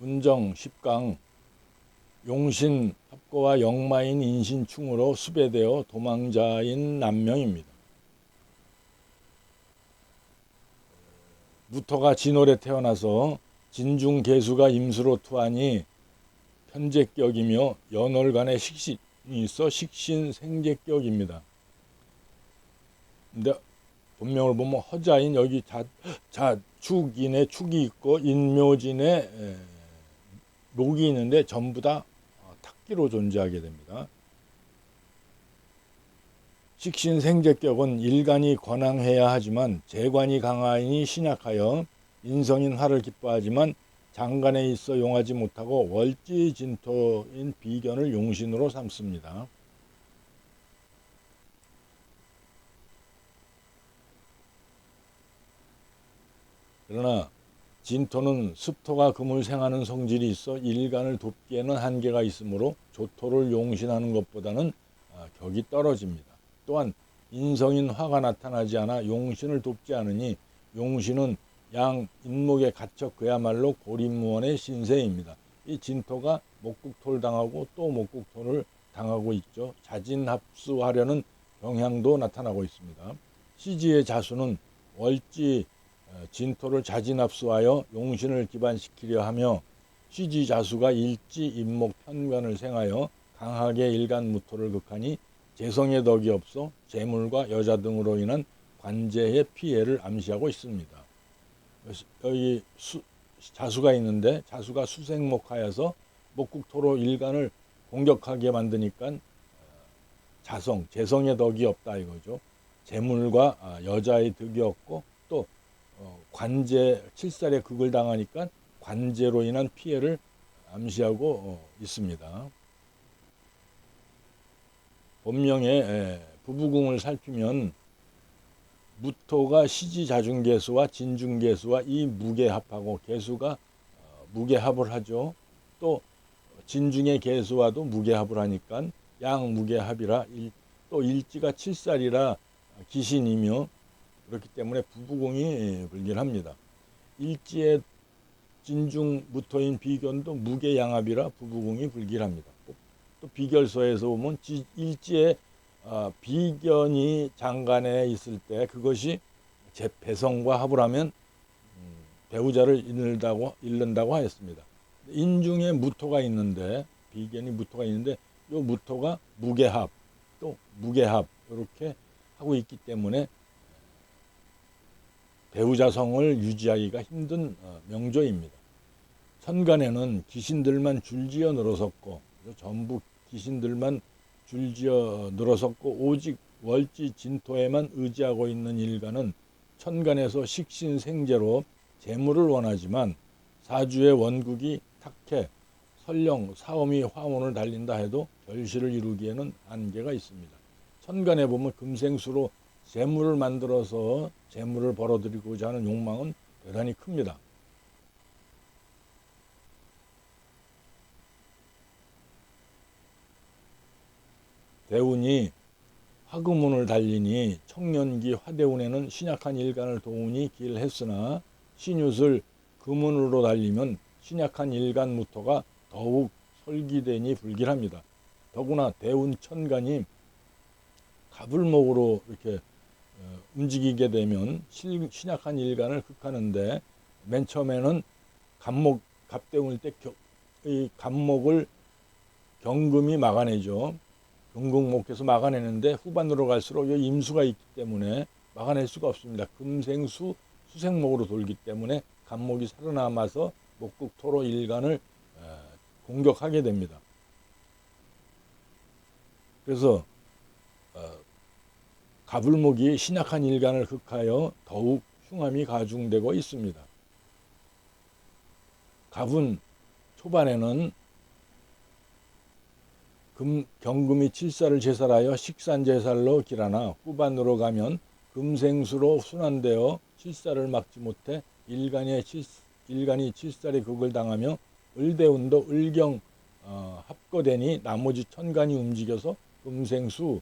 운정 10강 용신 합거와 역마인 인신충으로 수배되어 도망자인 남명입니다. 무토가 진월에 태어나서 진중계수가 임수로 투하니 편제격이며 연월간에 식신이 있어 식신생제격입니다. 근데 본명을 보면 허자인 여기 자축인에 축이 있고 인묘진에 목이 있는데 전부 다 탁기로 존재하게 됩니다. 식신생제격은 일간이 권항해야 하지만 재관이 강하니 신약하여 인성인 화를 기뻐하지만 장간에 있어 용하지 못하고 월지진토인 비견을 용신으로 삼습니다. 그러나 진토는 습토가 금을 생하는 성질이 있어 일간을 돕기에는 한계가 있으므로 조토를 용신하는 것보다는 격이 떨어집니다. 또한 인성인 화가 나타나지 않아 용신을 돕지 않으니 용신은 양 인목에 갇혀 그야말로 고립무원의 신세입니다. 이 진토가 목국토를 당하고 또 목국토를 당하고 있죠. 자진합수하려는 경향도 나타나고 있습니다. 시지의 자수는 월지 진토를 자진합수하여 용신을 기반시키려 하며 시지자수가 일지 인목 편관을 생하여 강하게 일간무토를 극하니 재성의 덕이 없어 재물과 여자 등으로 인한 관제의 피해를 암시하고 있습니다. 여기 자수가 있는데 자수가 수생목하여서 목국토로 일간을 공격하게 만드니까 재성의 덕이 없다 이거죠. 재물과 여자의 덕이 없고 또 관제 칠살의 극을 당하니까 관제로 인한 피해를 암시하고 있습니다. 본명의 부부궁을 살피면 무토가 시지자중계수와 진중계수와 이 무계합하고 계수가 무계합을 하죠. 또 진중의 계수와도 무계합을 하니까 양무계합이라 또 일지가 칠살이라 기신이며 그렇기 때문에 부부궁이 불길합니다. 일지의 진중 무토인 비견도 무계양합이라 부부궁이 불길합니다. 또 비결서에서 보면 일지의 비견이 장간에 있을 때 그것이 배성과 합을 하면 배우자를 잃는다고 하였습니다. 인중에 무토가 있는데 비견이 무토가 있는데 이 무토가 무계합 또 무계합 이렇게 하고 있기 때문에 배우자성을 유지하기가 힘든 명조입니다. 천간에는 귀신들만 줄지어 늘어섰고 전부 귀신들만 줄지어 늘어섰고 오직 월지 진토에만 의지하고 있는 일간은 천간에서 식신생제로 재물을 원하지만 사주의 원국이 탁해 설령 사엄이 화운을 달린다 해도 결실을 이루기에는 한계가 있습니다. 천간에 보면 금생수로 재물을 만들어서 재물을 벌어들이고자 하는 욕망은 대단히 큽니다. 대운이 화금운을 달리니 청년기 화대운에는 신약한 일간을 도운이 길했으나 신유술 금운으로 달리면 신약한 일간 무토가 더욱 솔기되니 불길합니다. 더구나 대운 천간이 갑을목으로 이렇게 움직이게 되면 신약한 일간을 극하는데 맨 처음에는 갑대운일 때 이 갑목을 경금이 막아내죠. 경금목해서 막아내는데 후반으로 갈수록 이 임수가 있기 때문에 막아낼 수가 없습니다. 금생수 수생목으로 돌기 때문에 갑목이 살아남아서 목국토로 일간을 공격하게 됩니다. 그래서 갑을목이 신약한 일간을 극하여 더욱 흉함이 가중되고 있습니다. 갑은 초반에는 경금이 칠살을 제살하여 식산제살로 길하나 후반으로 가면 금생수로 순환되어 칠살을 막지 못해 일간이 칠살의 극을 당하며 을대운도 을경 합거되니 나머지 천간이 움직여서 금생수로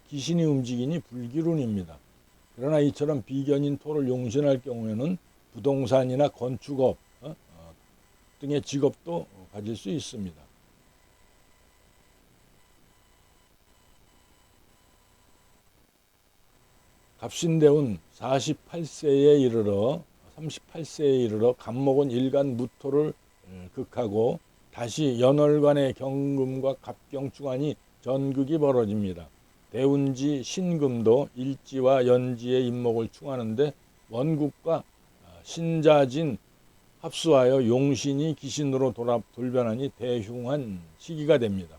기신이 움직이니 불기운입니다. 그러나 이처럼 비견인 토를 용신할 경우에는 부동산이나 건축업, 등의 직업도 가질 수 있습니다. 갑신대운 38세에 이르러 갑목은 일간 무토를 극하고 다시 연월간의 경금과 갑경충하니 전극이 벌어집니다. 대운지 신금도 일지와 연지의 인목을 충하는데 원국과 신자진 합수하여 용신이 기신으로 돌변하니 대흉한 시기가 됩니다.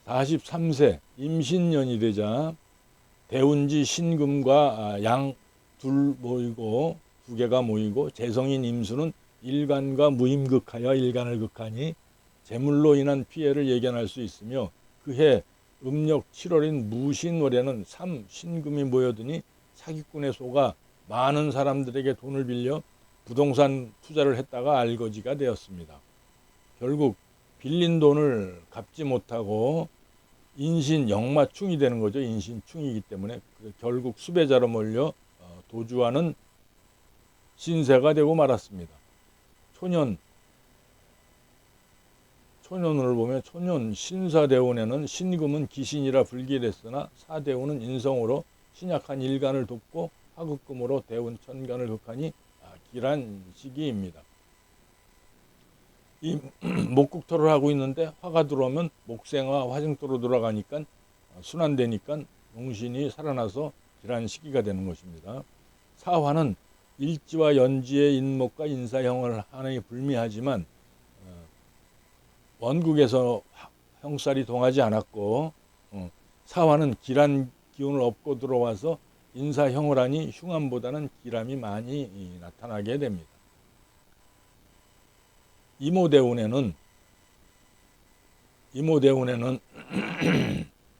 43세 임신년이 되자 대운지 신금과 양 두 개가 모이고 재성인 임수는 일간과 무임극하여 일간을 극하니 재물로 인한 피해를 예견할 수 있으며 그해 음력 7월인 무신월에는 신금이 모여드니 사기꾼의 소가 많은 사람들에게 돈을 빌려 부동산 투자를 했다가 알거지가 되었습니다. 결국 빌린 돈을 갚지 못하고 인신 역마충이 되는 거죠. 인신충이기 때문에 결국 수배자로 몰려 도주하는 신세가 되고 말았습니다. 초년을 보면 초년 신사대운에는 신금은 기신이라 불길했으나 사대운은 인성으로 신약한 일간을 돕고 화극금으로 대운 천간을 극하니 길한 시기입니다. 이 목국토를 하고 있는데 화가 들어오면 목생화 화생토로 돌아가니까 순환되니까 용신이 살아나서 길한 시기가 되는 것입니다. 사화는 일지와 연지의 인목과 인사형을 하니 불미하지만 원국에서 형살이 동하지 않았고 사화는 길한 기운을 업고 들어와서 인사형을 하니 흉암보다는 길함이 많이 나타나게 됩니다. 이모대운에는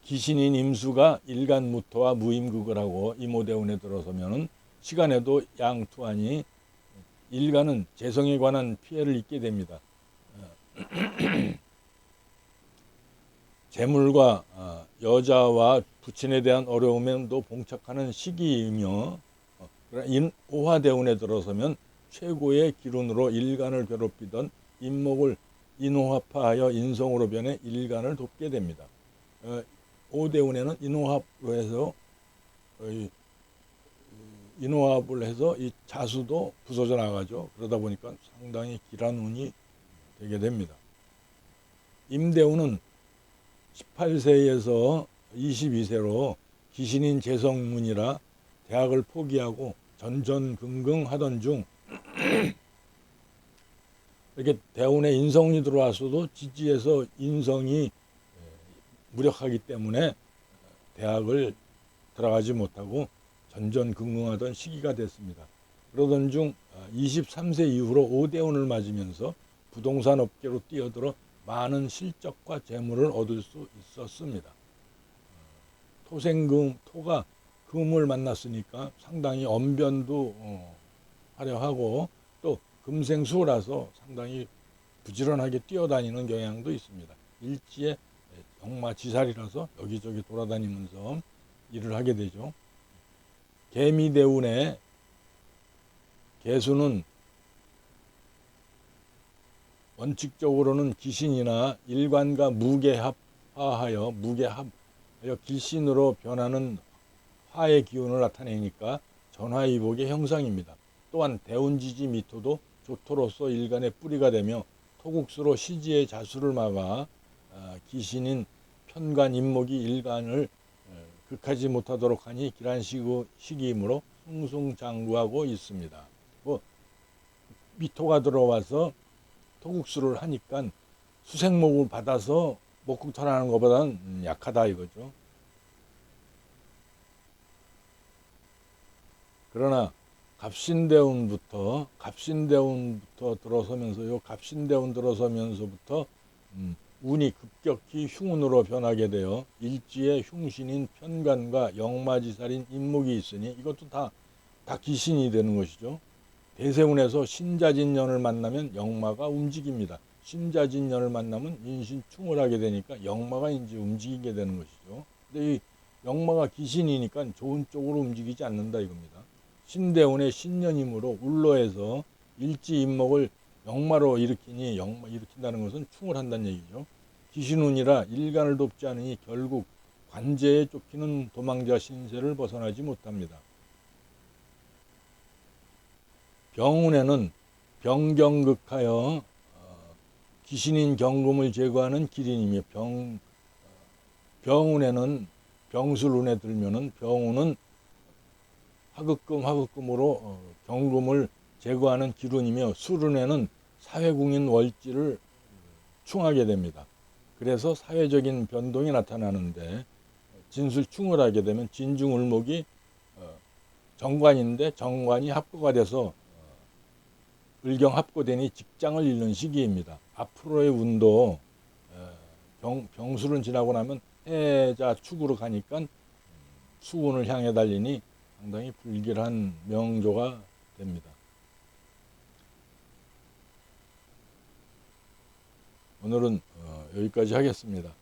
기신인 임수가 일간무토와 무임극을 하고 이모대운에 들어서면 시간에도 양투하니 일간은 재성에 관한 피해를 입게 됩니다. 재물과 여자와 부친에 대한 어려움에도 봉착하는 시기이며 오화대운에 들어서면 최고의 기운으로 일간을 괴롭히던 인목을 인호합하여 인성으로 변해 일간을 돕게 됩니다. 오대운에는 인호합을 해서 이 자수도 부서져 나가죠. 그러다 보니까 상당히 길한 운이 되게 됩니다. 임대운은 18세에서 22세로 기신인 재성문이라 대학을 포기하고 전전긍긍하던 중 이렇게 대운에 인성이 들어왔어도 지지에서 인성이 무력하기 때문에 대학을 들어가지 못하고 전전긍긍하던 시기가 됐습니다. 그러던 중 23세 이후로 오대운을 맞으면서 부동산 업계로 뛰어들어 많은 실적과 재물을 얻을 수 있었습니다. 토가 금을 만났으니까 상당히 언변도 화려하고 또 금생수라서 상당히 부지런하게 뛰어다니는 경향도 있습니다. 일지에 역마지살이라서 여기저기 돌아다니면서 일을 하게 되죠. 개미대운의 개수는 원칙적으로는 기신이나 일관과 무게합하여 길신으로 변하는 화의 기운을 나타내니까 전화위복의 형상입니다. 또한 대운지지 미토도 조토로서 일간의 뿌리가 되며 토국수로 시지의 자수를 막아 기신인 편관 인목이 일간을 극하지 못하도록 하니 길한 시기이므로 승승장구하고 있습니다. 미토가 들어와서 토국수를 하니까 수생목을 받아서 목국토하는 것보다는 약하다 이거죠. 그러나 갑신대운부터 들어서면서 갑신대운 들어서면서부터 운이 급격히 흉운으로 변하게 되어 일지의 흉신인 편관과 역마지살인 인목이 있으니 이것도 다 기신이 되는 것이죠. 대세운에서 신자진년을 만나면 역마가 움직입니다. 신자진년을 만나면 인신충을 하게 되니까 역마가 이제 움직이게 되는 것이죠. 근데 이 역마가 기신이니까 좋은 쪽으로 움직이지 않는다 이겁니다. 신대운의 신년이므로 울로에서 일지인목을 역마로 일으킨다는 것은 충을 한다는 얘기죠. 기신운이라 일간을 돕지 않으니 결국 관제에 쫓기는 도망자 신세를 벗어나지 못합니다. 병운에는 병경극하여 귀신인 경금을 제거하는 기린이며 병운에는 병술운에 들면은 병운은 화극금으로 경금을 제거하는 기운이며 술운에는 사회궁인 월지를 충하게 됩니다. 그래서 사회적인 변동이 나타나는데 진술충을 하게 되면 진중을목이 정관인데 정관이 합고가 돼서 을경합고되니 직장을 잃는 시기입니다. 앞으로의 운도 병술은 지나고 나면 해자 축으로 가니까 수운을 향해 달리니 상당히 불길한 명조가 됩니다. 오늘은 여기까지 하겠습니다.